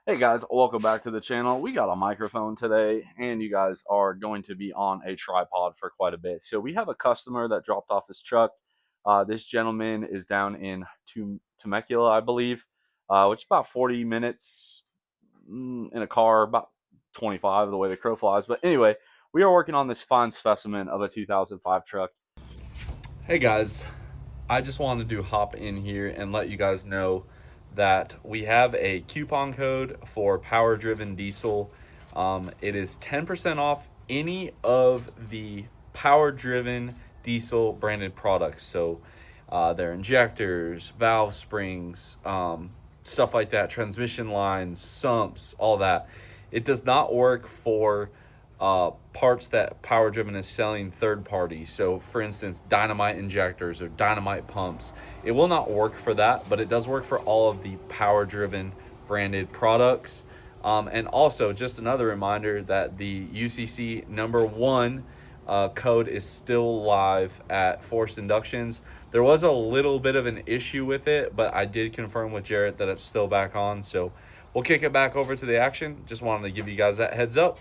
Hey guys, welcome back to the channel. We got a microphone today, and you guys are going to be on a tripod for quite a bit. So we have a customer that dropped off his truck. This gentleman is down in Temecula, I believe, which is about 40 minutes in a car, about 25 the way the crow flies. But anyway, we are working on this fine specimen of a 2005 truck. Hey guys, I just wanted to hop in here and let you guys know that we have a coupon code for Power Driven Diesel. It is 10% off any of the Power Driven Diesel branded products. So their injectors, valve springs, stuff like that, transmission lines, sumps, all that. It does not work for parts that Power Driven is selling third party. So for instance, Dynomite injectors or Dynomite pumps. It will not work for that, but it does work for all of the Power Driven branded products. And also just another reminder that the UCC #1 code is still live at Forced Inductions. There was a little bit of an issue with it, but I did confirm with Jarrett that it's still back on. So we'll kick it back over to the action. Just wanted to give you guys that heads up.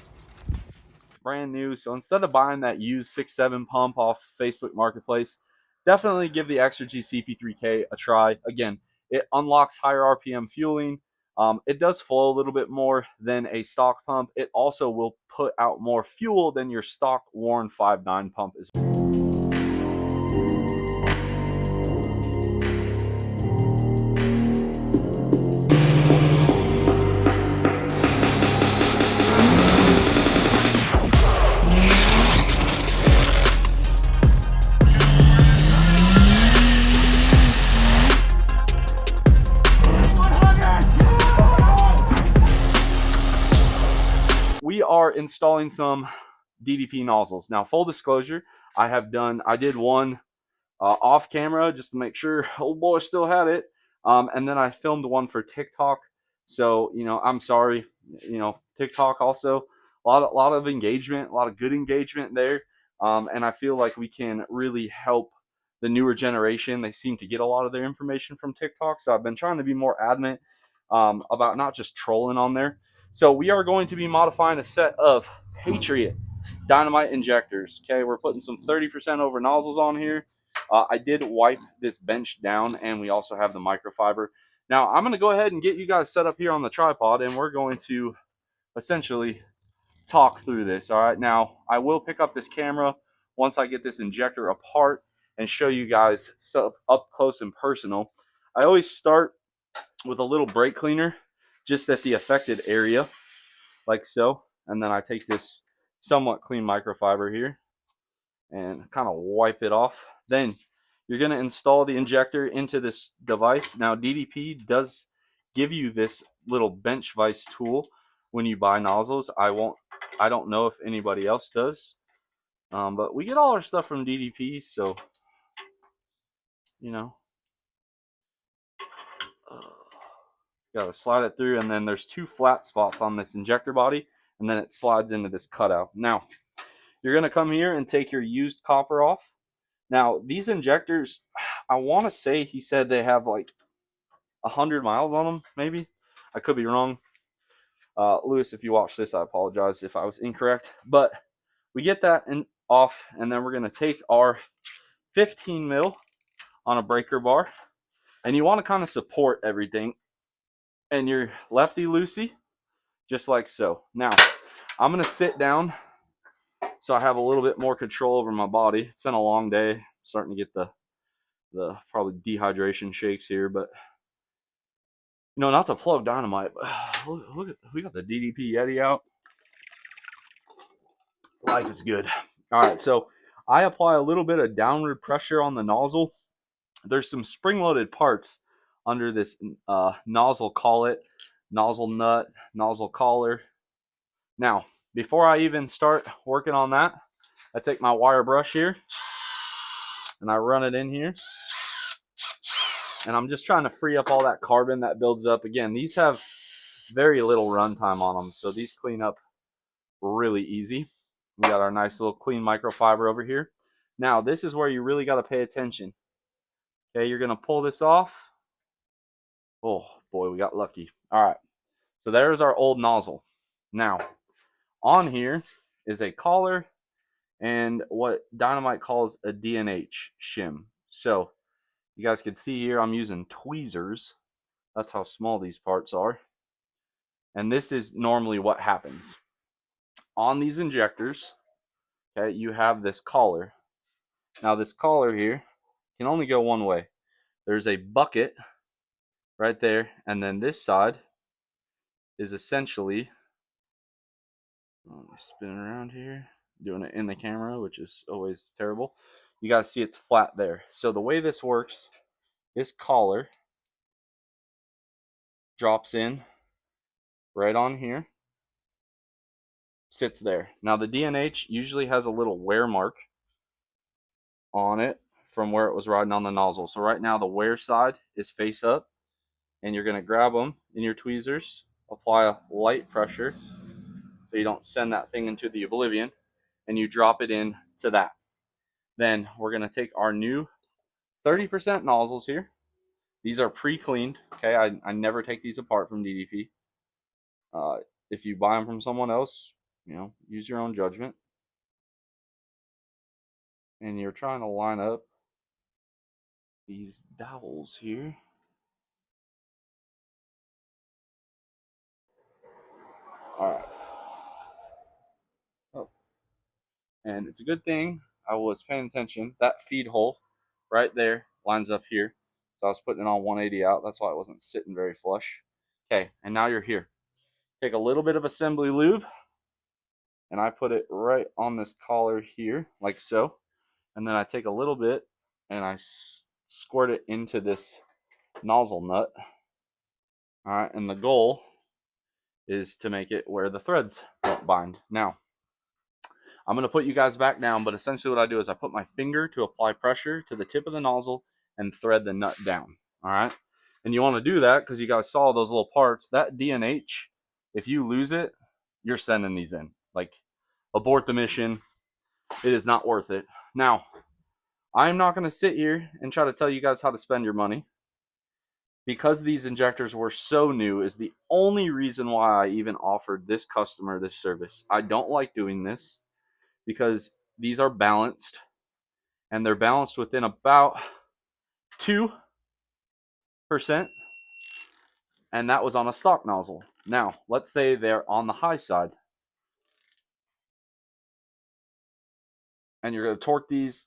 Brand new. So instead of buying that used 6.7 pump off Facebook Marketplace, definitely give the Exergy CP3K a try. Again, it unlocks higher RPM fueling. It does flow a little bit more than a stock pump. It also will put out more fuel than your stock Warren 5.9 pump is. We are installing some DDP nozzles. Now, full disclosure, I did one off camera just to make sure old boy still had it. And then I filmed one for TikTok. So, I'm sorry, TikTok also, a lot of engagement, a lot of good engagement there. And I feel like we can really help the newer generation. They seem to get a lot of their information from TikTok. So I've been trying to be more adamant about not just trolling on there. So we are going to be modifying a set of Patriot Dynomite injectors. Okay, we're putting some 30% over nozzles on here. I did wipe this bench down, and we also have the microfiber. Now, I'm going to go ahead and get you guys set up here on the tripod, and we're going to essentially talk through this. All right, now I will pick up this camera once I get this injector apart and show you guys up close and personal. I always start with a little brake cleaner just at the affected area, like so, and then I take this somewhat clean microfiber here and kind of wipe it off. Then you're going to install the injector into this device. Now, DDP does give you this little bench vise tool when you buy nozzles. I don't know if anybody else does, but we get all our stuff from DDP, so you know, gotta slide it through, and then there's two flat spots on this injector body, and then it slides into this cutout. Now, you're gonna come here and take your used copper off. Now, these injectors, I want to say he said they have like 100 miles on them, maybe. I could be wrong. Lewis, if you watch this, I apologize if I was incorrect. But we get that off, and then we're going to take our 15 mil on a breaker bar. And you want to kind of support everything. And your lefty-loosey, just like so. Now, I'm going to sit down so I have a little bit more control over my body. It's been a long day. I'm starting to get the probably dehydration shakes here, but not to plug Dynamite, but look at, we got the DDP Yeti out. Life is good. All right, so I apply a little bit of downward pressure on the nozzle. There's some spring-loaded parts under this nozzle collet, nozzle nut, nozzle collar. Now, before I even start working on that, I take my wire brush here and I run it in here. And I'm just trying to free up all that carbon that builds up. Again, these have very little runtime on them, so these clean up really easy. We got our nice little clean microfiber over here. Now, this is where you really got to pay attention. Okay, you're going to pull this off. Oh, boy, we got lucky. All right. So there's our old nozzle. Now, on here is a collar and what Dynomite calls a D&H shim. So you guys can see here I'm using tweezers. That's how small these parts are. And this is normally what happens. On these injectors, okay, you have this collar. Now this collar here can only go one way. There's a bucket right there, and then this side is essentially, let me spin it around here, doing it in the camera, which is always terrible. You guys see it's flat there. So the way this works, this collar drops in right on here, sits there. Now the D&H usually has a little wear mark on it from where it was riding on the nozzle. So right now the wear side is face up, and you're going to grab them in your tweezers, apply a light pressure so you don't send that thing into the oblivion, and you drop it in to that. Then we're going to take our new 30% nozzles here. These are pre-cleaned. Okay, I never take these apart from DDP. If you buy them from someone else, use your own judgment. And you're trying to line up these dowels here. All right. Oh. And it's a good thing I was paying attention. That feed hole right there lines up here. So I was putting it on 180 out. That's why it wasn't sitting very flush. Okay, and now you're here. Take a little bit of assembly lube, and I put it right on this collar here, like so. And then I take a little bit, and I squirt it into this nozzle nut. All right, and the goal is to make it where the threads don't bind. Now, I'm going to put you guys back down, but essentially what I do is I put my finger to apply pressure to the tip of the nozzle and thread the nut down. All right, and you want to do that because you guys saw those little parts. That D&H, if you lose it, you're sending these in. Like, abort the mission. It is not worth it. Now, I'm not going to sit here and try to tell you guys how to spend your money. Because these injectors were so new is the only reason why I even offered this customer this service. I don't like doing this because these are balanced, and they're balanced within about 2%, and that was on a stock nozzle. Now, let's say they're on the high side, and you're going to torque these.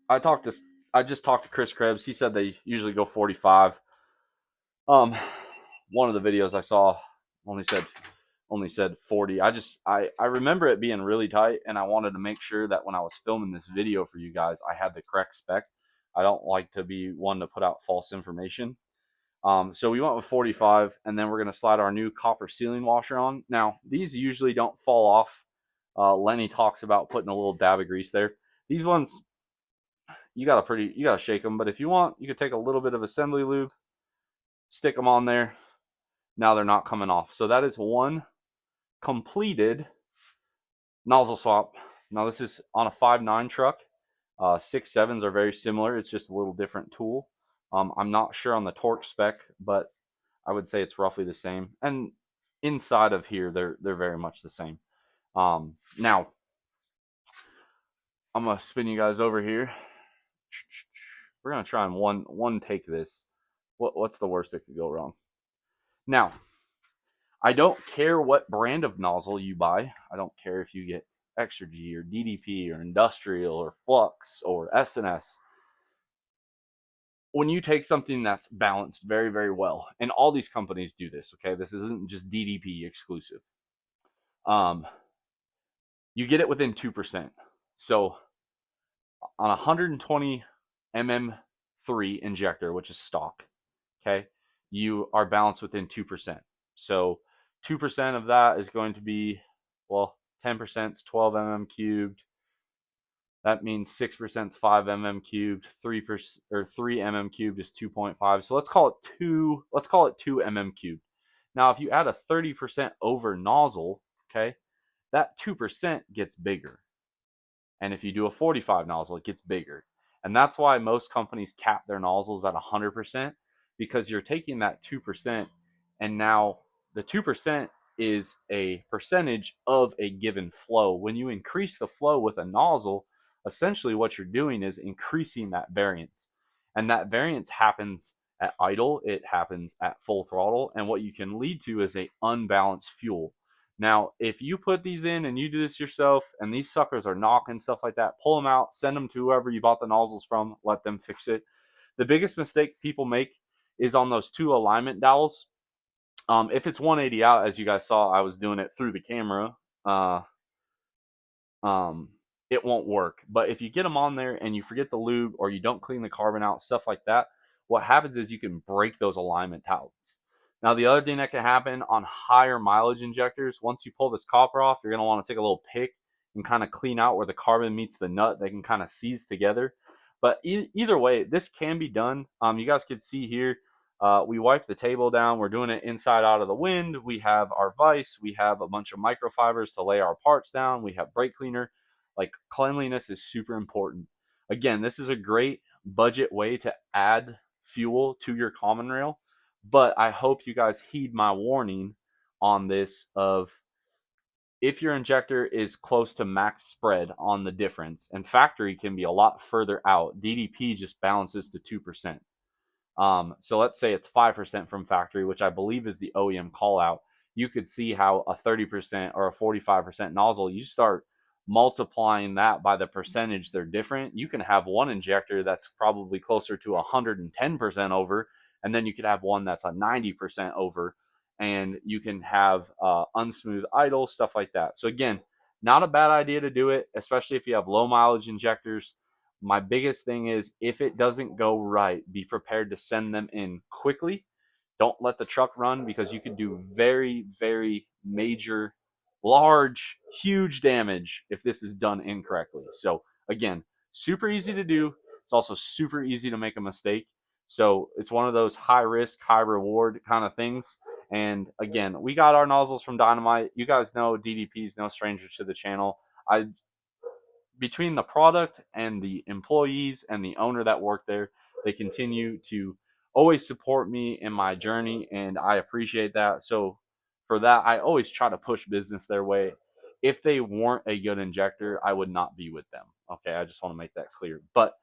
I just talked to Chris Krebs. He said they usually go 45. One of the videos I saw only said 40. I remember it being really tight, and I wanted to make sure that when I was filming this video for you guys, I had the correct spec. I don't like to be one to put out false information. So we went with 45, and then we're going to slide our new copper sealing washer on. Now, these usually don't fall off. Lenny talks about putting a little dab of grease there. These ones, you gotta shake them, but if you want, you could take a little bit of assembly lube, stick them on there. Now they're not coming off. So that is one completed nozzle swap. Now this is on a 5.9 truck. 6.7s are very similar. It's just a little different tool. I'm not sure on the torque spec, but I would say it's roughly the same. And inside of here, they're very much the same. Now I'm gonna spin you guys over here. We're gonna try and one take this. What's the worst that could go wrong? Now, I don't care what brand of nozzle you buy. I don't care if you get Extra G or DDP or Industrial or Flux or S&S. When you take something that's balanced very, very well, and all these companies do this, okay? This isn't just DDP exclusive. You get it within 2%. So on a 120 mm3 injector, which is stock, okay, you are balanced within 2%. So 2% of that is going to be, well, 10% is 12 mm cubed. That means 6% is 5 mm cubed. 3% or 3 mm cubed is 2.5. So let's call it 2 mm cubed. Now, if you add a 30% over nozzle, okay, that 2% gets bigger. And if you do a 45 nozzle, it gets bigger. And that's why most companies cap their nozzles at 100%, because you're taking that 2% and now the 2% is a percentage of a given flow. When you increase the flow with a nozzle, essentially what you're doing is increasing that variance. And that variance happens at idle, it happens at full throttle, and what you can lead to is a unbalanced fuel. Now, if you put these in and you do this yourself and these suckers are knocking stuff like that, pull them out, send them to whoever you bought the nozzles from, let them fix it. The biggest mistake people make is on those two alignment dowels. If it's 180 out, as you guys saw, I was doing it through the camera. Uh, um, it won't work. But if you get them on there and you forget the lube or you don't clean the carbon out, stuff like that, what happens is you can break those alignment towels. Now, the other thing that can happen on higher mileage injectors, once you pull this copper off, you're going to want to take a little pick and kind of clean out where the carbon meets the nut. They can kind of seize together. But either way, this can be done. You guys can see here, we wipe the table down. We're doing it inside out of the wind. We have our vise. We have a bunch of microfibers to lay our parts down. We have brake cleaner. Like, cleanliness is super important. Again, this is a great budget way to add fuel to your common rail. But I hope you guys heed my warning on this of if your injector is close to max spread on the difference, and factory can be a lot further out. DDP just balances to 2%. So let's say it's 5% from factory, which I believe is the OEM call out. You could see how a 30% or a 45% nozzle, you start multiplying that by the percentage they're different. You can have one injector that's probably closer to 110% over, and then you could have one that's a 90% over, and you can have unsmooth idle, stuff like that. So again, not a bad idea to do it, especially if you have low mileage injectors. My biggest thing is if it doesn't go right, be prepared to send them in quickly. Don't let the truck run, because you could do very, very major, large, huge damage if this is done incorrectly. So again, super easy to do. It's also super easy to make a mistake. So it's one of those high risk, high reward kind of things. And again, we got our nozzles from Dynomite. You guys know DDP is no stranger to the channel. I Between the product and the employees and the owner that work there, they continue to always support me in my journey, and I appreciate that. So for that, I always try to push business their way. If they weren't a good injector, I would not be with them. Okay, I just want to make that clear. But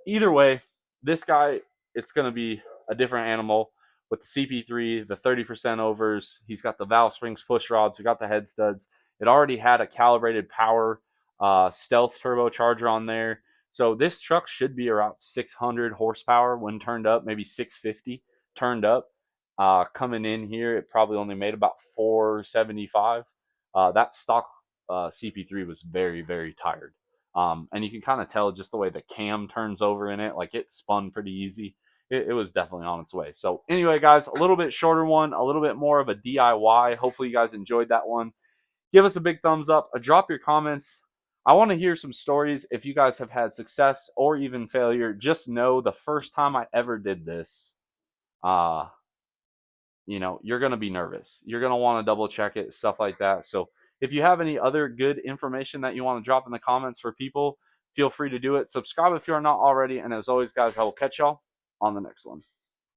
either way, this guy, it's going to be a different animal with the CP3, the 30% overs. He's got the valve springs, push rods. We got the head studs. It already had a calibrated power stealth turbocharger on there. So this truck should be around 600 horsepower when turned up, maybe 650 turned up. Coming in here, it probably only made about 475. That stock CP3 was very, very tired. And you can kind of tell just the way the cam turns over in it, like it spun pretty easy. It was definitely on its way. So anyway, guys, a little bit shorter one, a little bit more of a DIY. Hopefully you guys enjoyed that one. Give us a big thumbs up. Drop your comments. I want to hear some stories if you guys have had success or even failure. Just know the first time I ever did this, uh, you're going to be nervous. You're going to want to double check it, stuff like that. So if you have any other good information that you want to drop in the comments for people, feel free to do it. Subscribe if you are not already. And as always, guys, I will catch y'all on the next one.